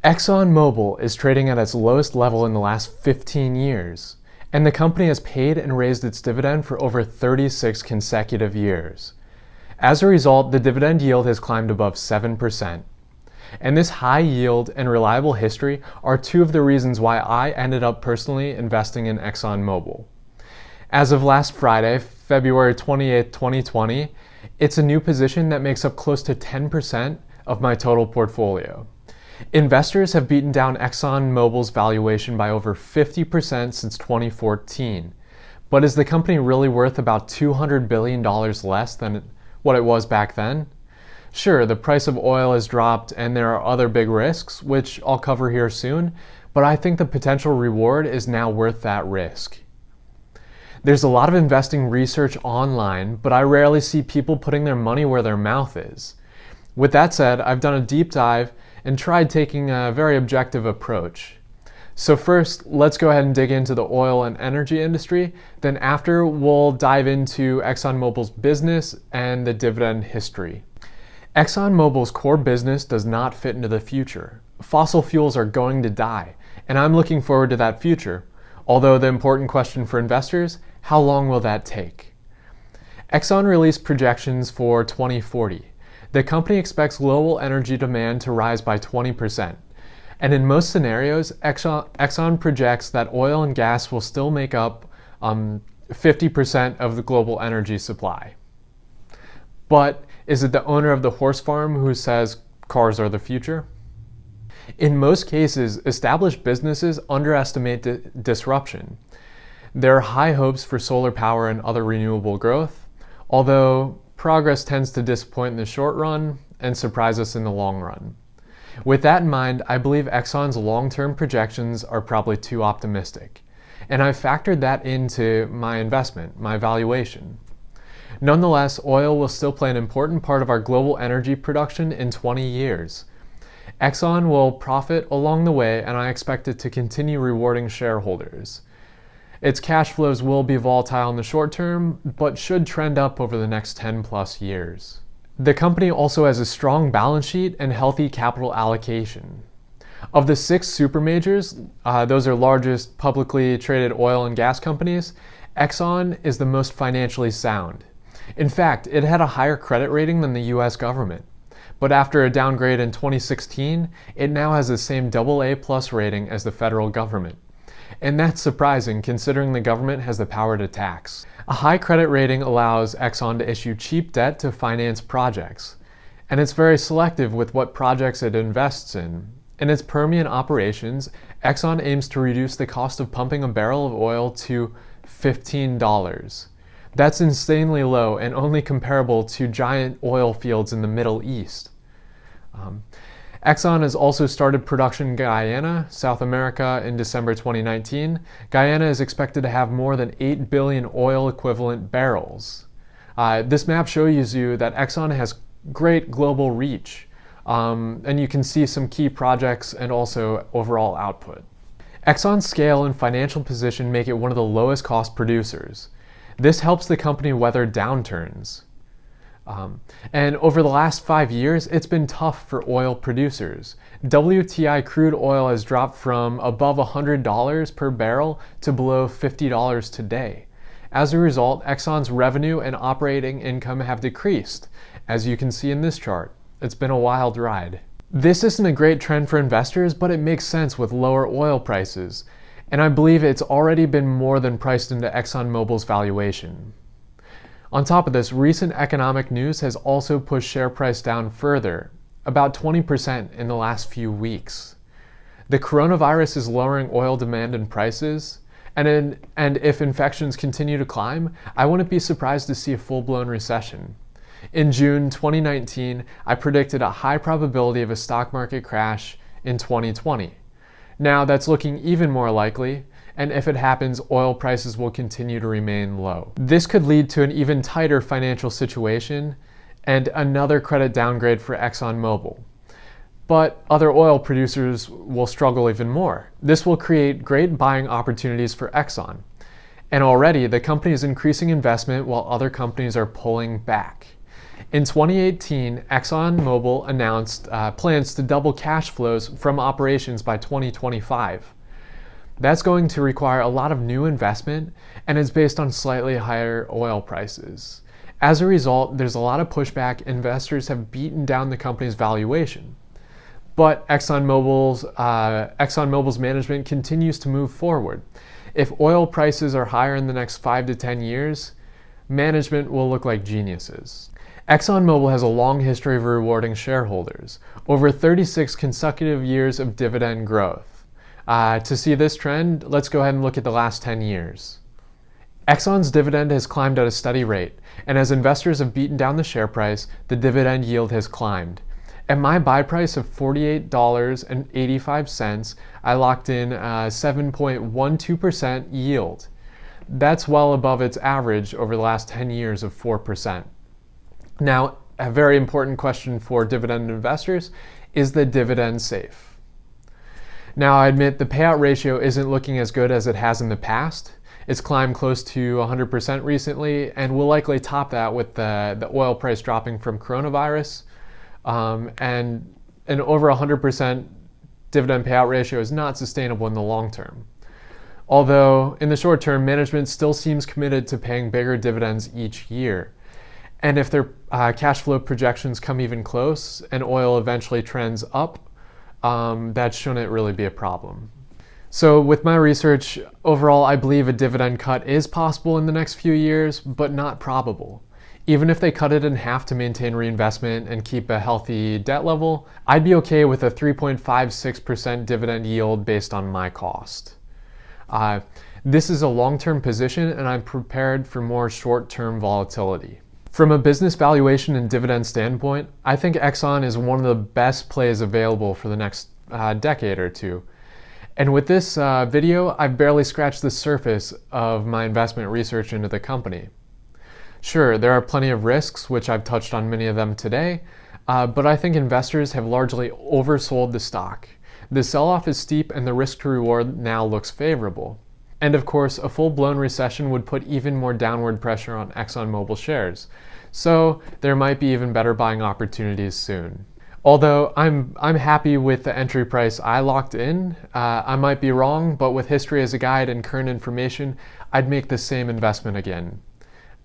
Exxon Mobil is trading at its lowest level in the last 15 years, and the company has paid and raised its dividend for over 36 consecutive years. As a result, the dividend yield has climbed above 7%. And this high yield and reliable history are two of the reasons why I ended up personally investing in Exxon Mobil. As of last Friday, February 28, 2020, it's a new position that makes up close to 10% of my total portfolio. Investors have beaten down Exxon Mobil's valuation by over 50% since 2014. But is the company really worth about $200 billion less than what it was back then? Sure, the price of oil has dropped and there are other big risks, which I'll cover here soon, but I think the potential reward is now worth that risk. There's a lot of investing research online, but I rarely see people putting their money where their mouth is. With that said, I've done a deep dive and tried taking a very objective approach. So first, let's go ahead and dig into the oil and energy industry. Then after, we'll dive into ExxonMobil's business and the dividend history. ExxonMobil's core business does not fit into the future. Fossil fuels are going to die, and I'm looking forward to that future. Although the important question for investors, how long will that take? Exxon released projections for 2040. The company expects global energy demand to rise by 20%. And in most scenarios, Exxon projects that oil and gas will still make up 50% of the global energy supply. But is it the owner of the horse farm who says cars are the future? In most cases, established businesses underestimate disruption. There are high hopes for solar power and other renewable growth, although progress tends to disappoint in the short run and surprise us in the long run. With that in mind, I believe Exxon's long-term projections are probably too optimistic, and I've factored that into my investment, my valuation. Nonetheless, oil will still play an important part of our global energy production in 20 years. Exxon will profit along the way, and I expect it to continue rewarding shareholders. Its cash flows will be volatile in the short term, but should trend up over the next 10 plus years. The company also has a strong balance sheet and healthy capital allocation. Of the 6 supermajors, those are largest publicly traded oil and gas companies, Exxon is the most financially sound. In fact, it had a higher credit rating than the US government. But after a downgrade in 2016, it now has the same AA+ rating as the federal government. And that's surprising considering the government has the power to tax. A high credit rating allows Exxon to issue cheap debt to finance projects. And it's very selective with what projects it invests in. In its Permian operations, Exxon aims to reduce the cost of pumping a barrel of oil to $15. That's insanely low and only comparable to giant oil fields in the Middle East. Exxon has also started production in Guyana, South America in December 2019. Guyana is expected to have more than 8 billion oil equivalent barrels. This map shows you that Exxon has great global reach, and you can see some key projects and also overall output. Exxon's scale and financial position make it one of the lowest cost producers. This helps the company weather downturns. And over the last 5 years, it's been tough for oil producers. WTI crude oil has dropped from above $100 per barrel to below $50 today. As a result, Exxon's revenue and operating income have decreased, as you can see in this chart. It's been a wild ride. This isn't a great trend for investors, but it makes sense with lower oil prices, and I believe it's already been more than priced into ExxonMobil's valuation. On top of this, recent economic news has also pushed share price down further, about 20% in the last few weeks. The coronavirus is lowering oil demand and prices, and if infections continue to climb, I wouldn't be surprised to see a full-blown recession. In June 2019, I predicted a high probability of a stock market crash in 2020. Now that's looking even more likely, and if it happens, oil prices will continue to remain low. This could lead to an even tighter financial situation and another credit downgrade for ExxonMobil. But other oil producers will struggle even more. This will create great buying opportunities for Exxon. And already, the company is increasing investment while other companies are pulling back. In 2018, Exxon Mobil announced plans to double cash flows from operations by 2025. That's going to require a lot of new investment and is based on slightly higher oil prices. As a result, there's a lot of pushback. Investors have beaten down the company's valuation. But Exxon Mobil's management continues to move forward. If oil prices are higher in the next 5 to 10 years, management will look like geniuses. Exxon Mobil has a long history of rewarding shareholders, over 36 consecutive years of dividend growth. To see this trend, let's go ahead and look at the last 10 years. Exxon's dividend has climbed at a steady rate, and as investors have beaten down the share price, the dividend yield has climbed. At my buy price of $48.85, I locked in a 7.12% yield. That's well above its average over the last 10 years of 4%. Now, a very important question for dividend investors: is the dividend safe? Now, I admit the payout ratio isn't looking as good as it has in the past. It's climbed close to 100% recently, and will likely top that with the oil price dropping from coronavirus. And an over 100% dividend payout ratio is not sustainable in the long term. Although, in the short term, management still seems committed to paying bigger dividends each year. And if their cash flow projections come even close and oil eventually trends up, that shouldn't really be a problem. So with my research, overall, I believe a dividend cut is possible in the next few years, but not probable. Even if they cut it in half to maintain reinvestment and keep a healthy debt level, I'd be okay with a 3.56% dividend yield based on my cost. This is a long-term position, and I'm prepared for more short-term volatility. From a business valuation and dividend standpoint, I think Exxon is one of the best plays available for the next decade or two. And with this video, I've barely scratched the surface of my investment research into the company. Sure, there are plenty of risks, which I've touched on many of them today, but I think investors have largely oversold the stock. The sell-off is steep and the risk to reward now looks favorable. And of course, a full-blown recession would put even more downward pressure on Exxon Mobil shares. So there might be even better buying opportunities soon. Although I'm happy with the entry price I locked in. I might be wrong, but with history as a guide and current information, I'd make the same investment again.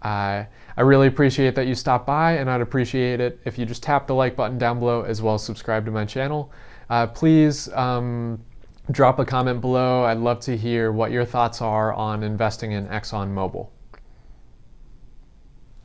I really appreciate that you stopped by, and I'd appreciate it if you just tap the like button down below as well as subscribe to my channel. Please drop a comment below. I'd love to hear what your thoughts are on investing in Exxon Mobil.